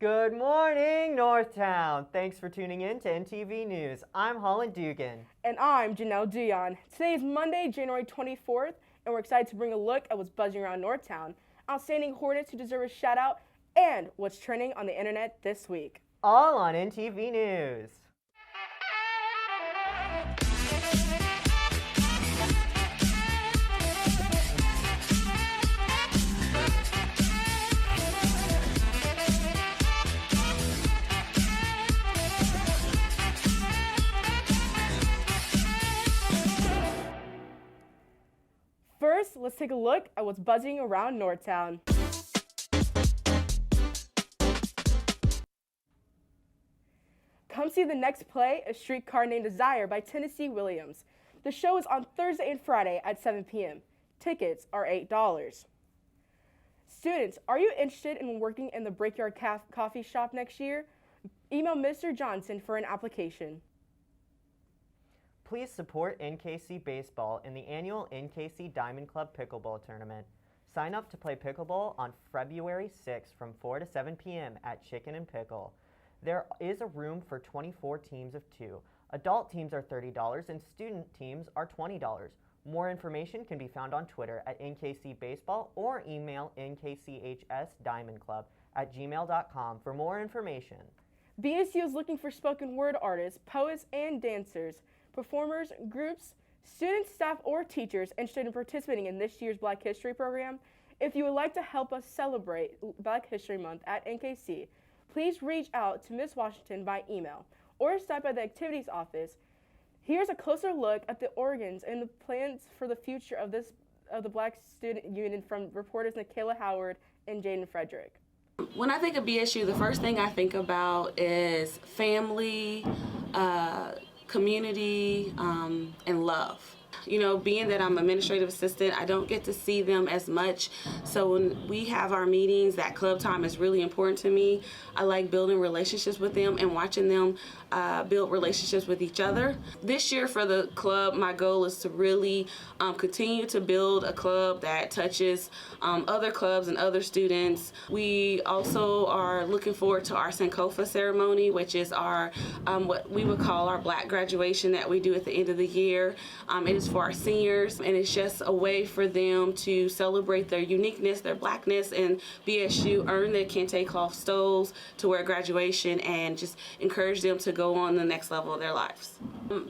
Good morning, Northtown. Thanks for tuning in to NTV News. I'm Holland Dugan. And I'm Janelle Dion. Today is Monday, January 24th, and we're excited to bring a look at what's buzzing around Northtown, outstanding Hornets who deserve a shout out, and what's trending on the internet this week. All on NTV News. First, let's take a look at what's buzzing around Northtown. Come see the next play, A Streetcar Named Desire by Tennessee Williams. The show is on Thursday and Friday at 7 p.m. Tickets are $8. Students, are you interested in working in the Brickyard Coffee Shop next year? Email Mr. Johnson for an application. Please support NKC Baseball in the annual NKC Diamond Club Pickleball Tournament. Sign up to play pickleball on February 6th from 4 to 7 p.m. at Chicken and Pickle. There is a room for 24 teams of 2. Adult teams are $30 and student teams are $20. More information can be found on Twitter at NKC Baseball or email nkchsdiamondclub@gmail.com for more information. BSU is looking for spoken word artists, poets, and dancers, performers, groups, students, staff, or teachers interested in participating in this year's Black History program. If you would like to help us celebrate Black History Month at NKC, please reach out to Ms. Washington by email or stop by the activities office. Here's a closer look at the organs and the plans for the future of the Black Student Union from reporters Nikayla Howard and Jaden Frederick. When I think of BSU, the first thing I think about is family, community, and love. You know, being that I'm administrative assistant, I don't get to see them as much. So when we have our meetings, that club time is really important to me. I like building relationships with them and watching them build relationships with each other. This year for the club, my goal is to really continue to build a club that touches other clubs and other students. We also are looking forward to our Sankofa ceremony, which is our what we would call our Black graduation that we do at the end of the year. It is for our seniors, and it's just a way for them to celebrate their uniqueness, their Blackness, and BSU earn their kente cloth stoles to wear graduation and just encourage them to go on the next level of their lives.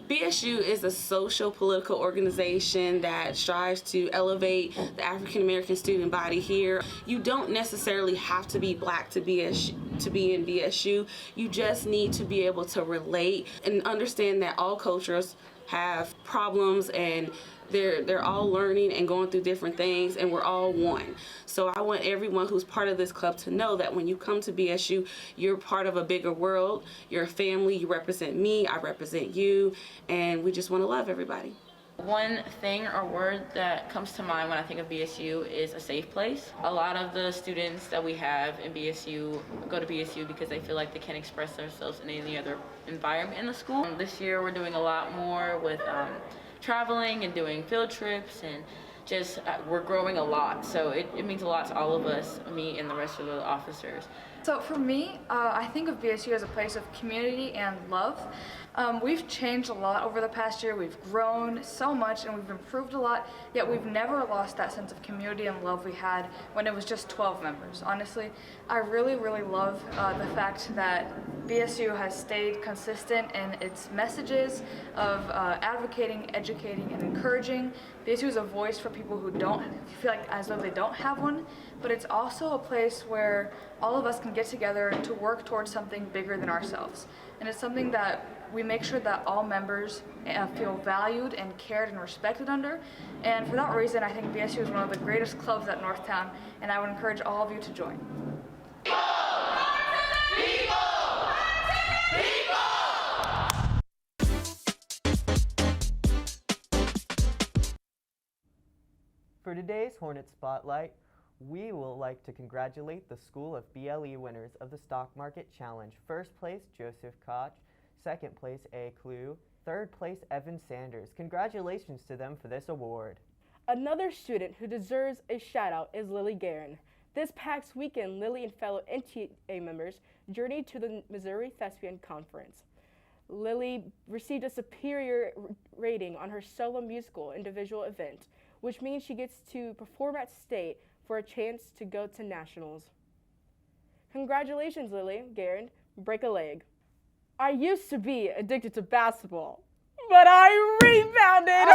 BSU is a social political organization that strives to elevate the African American student body here. You don't necessarily have to be Black to be in BSU. You just need to be able to relate and understand that all cultures have problems and they're all learning and going through different things, and we're all one. So I want everyone who's part of this club to know that when you come to BSU, you're part of a bigger world, you're a family, you represent me, I represent you, and we just want to love everybody. One thing or word that comes to mind when I think of BSU is a safe place. A lot of the students that we have in BSU go to BSU because they feel like they can't express themselves in any other environment in the school. This year we're doing a lot more with traveling and doing field trips, and just we're growing a lot, so it means a lot to all of us, me and the rest of the officers. So for me, I think of BSU as a place of community and love. We've changed a lot over the past year. We've grown so much and we've improved a lot, yet we've never lost that sense of community and love we had when it was just 12 members. Honestly, I really, really love the fact that BSU has stayed consistent in its messages of advocating, educating, and encouraging. BSU is a voice for people who don't feel like as though they don't have one, but it's also a place where all of us can get together to work towards something bigger than ourselves. And it's something that we make sure that all members feel valued and cared and respected under. And for that reason, I think BSU is one of the greatest clubs at Northtown, and I would encourage all of you to join. For today's Hornet Spotlight, we will like to congratulate the School of BLE winners of the Stock Market Challenge. First place, Joseph Koch. Second place, A. Clue. Third place, Evan Sanders. Congratulations to them for this award. Another student who deserves a shout out is Lily Guerin. This past weekend, Lily and fellow NTA members journeyed to the Missouri Thespian Conference. Lily received a superior rating on her solo musical individual event, which means she gets to perform at state for a chance to go to nationals. Congratulations, Lily. Garen, break a leg. I used to be addicted to basketball, but I rebounded.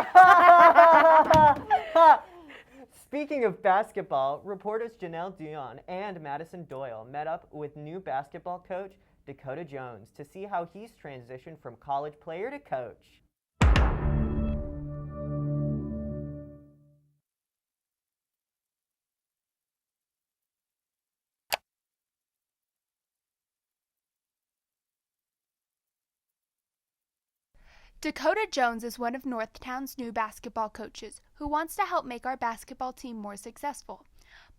Speaking of basketball, reporters Janelle Dion and Madison Doyle met up with new basketball coach Dakota Jones to see how he's transitioned from college player to coach. Dakota Jones is one of Northtown's new basketball coaches who wants to help make our basketball team more successful.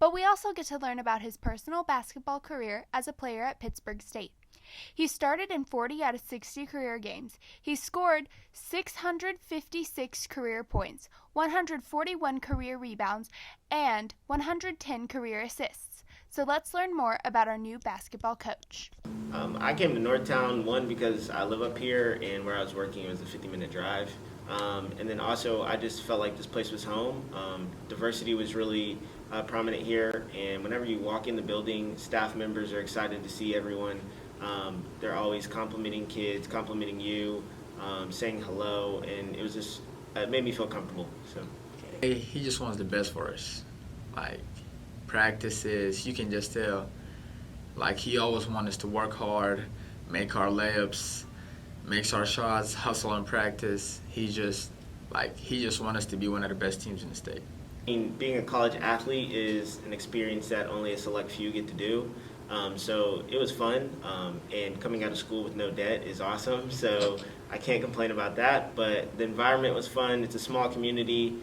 But we also get to learn about his personal basketball career as a player at Pittsburgh State. He started in 40 out of 60 career games. He scored 656 career points, 141 career rebounds, and 110 career assists. So let's learn more about our new basketball coach. I came to Northtown, one, because I live up here and where I was working it was a 50-minute drive. And then also I just felt like this place was home. Diversity was really prominent here, and whenever you walk in the building, staff members are excited to see everyone. They're always complimenting kids, complimenting you, saying hello, and it was just, it made me feel comfortable. So he just wants the best for us. Like practices, you can just tell. Like he always wants us to work hard, make our layups, makes our shots, hustle in practice. He just wants us to be one of the best teams in the state. Being a college athlete is an experience that only a select few get to do. So it was fun, and coming out of school with no debt is awesome. So I can't complain about that, but the environment was fun. It's a small community.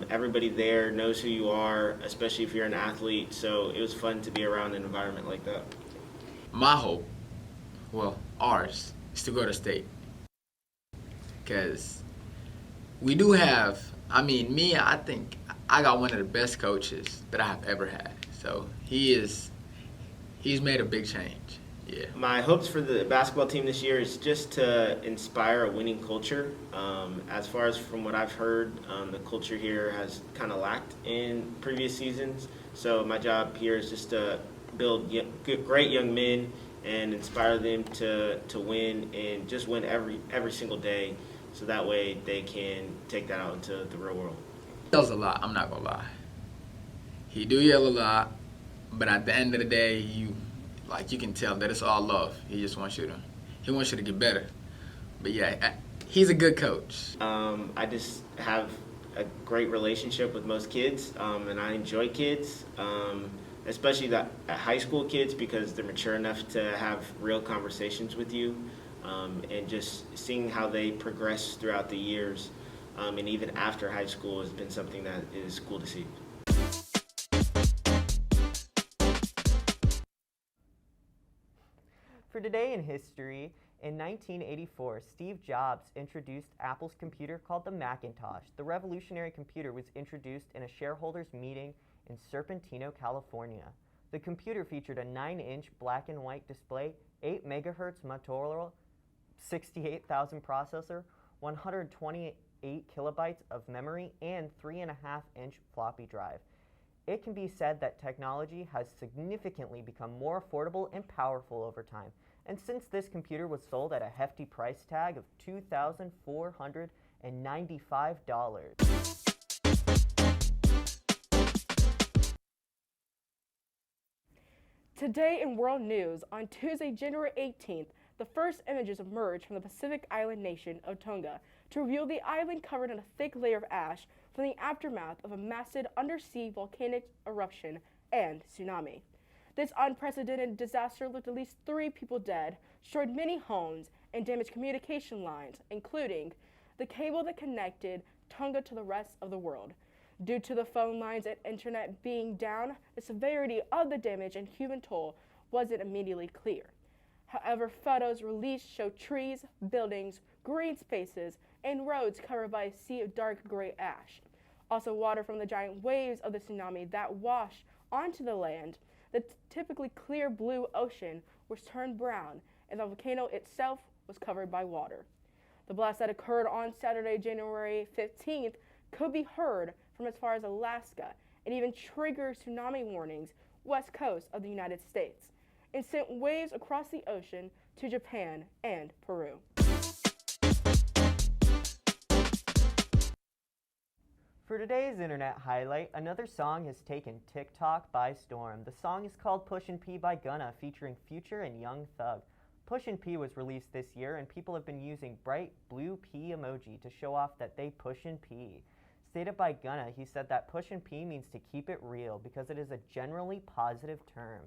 Everybody there knows who you are, especially if you're an athlete. So it was fun to be around an environment like that. My hope, well, ours, is to go to state. Because we do have, I think I got one of the best coaches that I have ever had. So he's made a big change. Yeah. My hopes for the basketball team this year is just to inspire a winning culture. As far as from what I've heard, the culture here has kind of lacked in previous seasons. So my job here is just to build great young men and inspire them to win and just win every single day, so that way they can take that out into the real world. He yells a lot, I'm not gonna lie. He do yell a lot, but at the end of the day, you can tell that it's all love. He just wants you to get better. But yeah, he's a good coach. I just have a great relationship with most kids, and I enjoy kids, especially at high school kids, because they're mature enough to have real conversations with you, and just seeing how they progress throughout the years, and even after high school has been something that is cool to see. For Today in History, in 1984, Steve Jobs introduced Apple's computer called the Macintosh. The revolutionary computer was introduced in a shareholders meeting in Serpentino, California. The computer featured a 9-inch black and white display, 8 megahertz Motorola 68,000 processor, 128 kilobytes of memory, and 3.5-inch floppy drive. It can be said that technology has significantly become more affordable and powerful over time. And since this computer was sold at a hefty price tag of $2,495. Today in world news, on Tuesday, January 18th, the first images emerged from the Pacific island nation of Tonga to reveal the island covered in a thick layer of ash from the aftermath of a massive undersea volcanic eruption and tsunami. This unprecedented disaster left at least 3 people dead, destroyed many homes, and damaged communication lines, including the cable that connected Tonga to the rest of the world. Due to the phone lines and internet being down, the severity of the damage and human toll wasn't immediately clear. However, photos released show trees, buildings, green spaces, and roads covered by a sea of dark gray ash. Also, water from the giant waves of the tsunami that washed onto the land, the typically clear blue ocean was turned brown, and the volcano itself was covered by water. The blast that occurred on Saturday, January 15th, could be heard from as far as Alaska and even triggers tsunami warnings west coast of the United States and sent waves across the ocean to Japan and Peru. For today's internet highlight, another song has taken TikTok by storm. The song is called Pushin' P by Gunna, featuring Future and Young Thug. Pushin' P was released this year, and people have been using bright blue P emoji to show off that they pushin' P. Stated by Gunna, he said that Pushin' P means to keep it real because it is a generally positive term.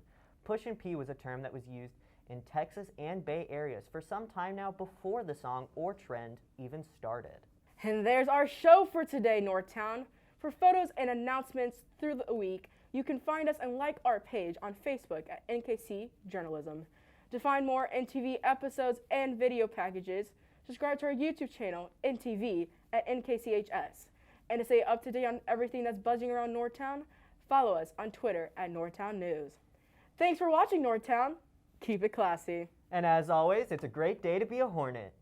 Pushin' P was a term that was used in Texas and Bay Areas for some time now before the song or trend even started. And there's our show for today, Northtown. For photos and announcements through the week, you can find us and like our page on Facebook at NKC Journalism. To find more NTV episodes and video packages, subscribe to our YouTube channel, NTV, at NKCHS. And to stay up to date on everything that's buzzing around Northtown, follow us on Twitter at Northtown News. Thanks for watching, Northtown. Keep it classy. And as always, it's a great day to be a Hornet.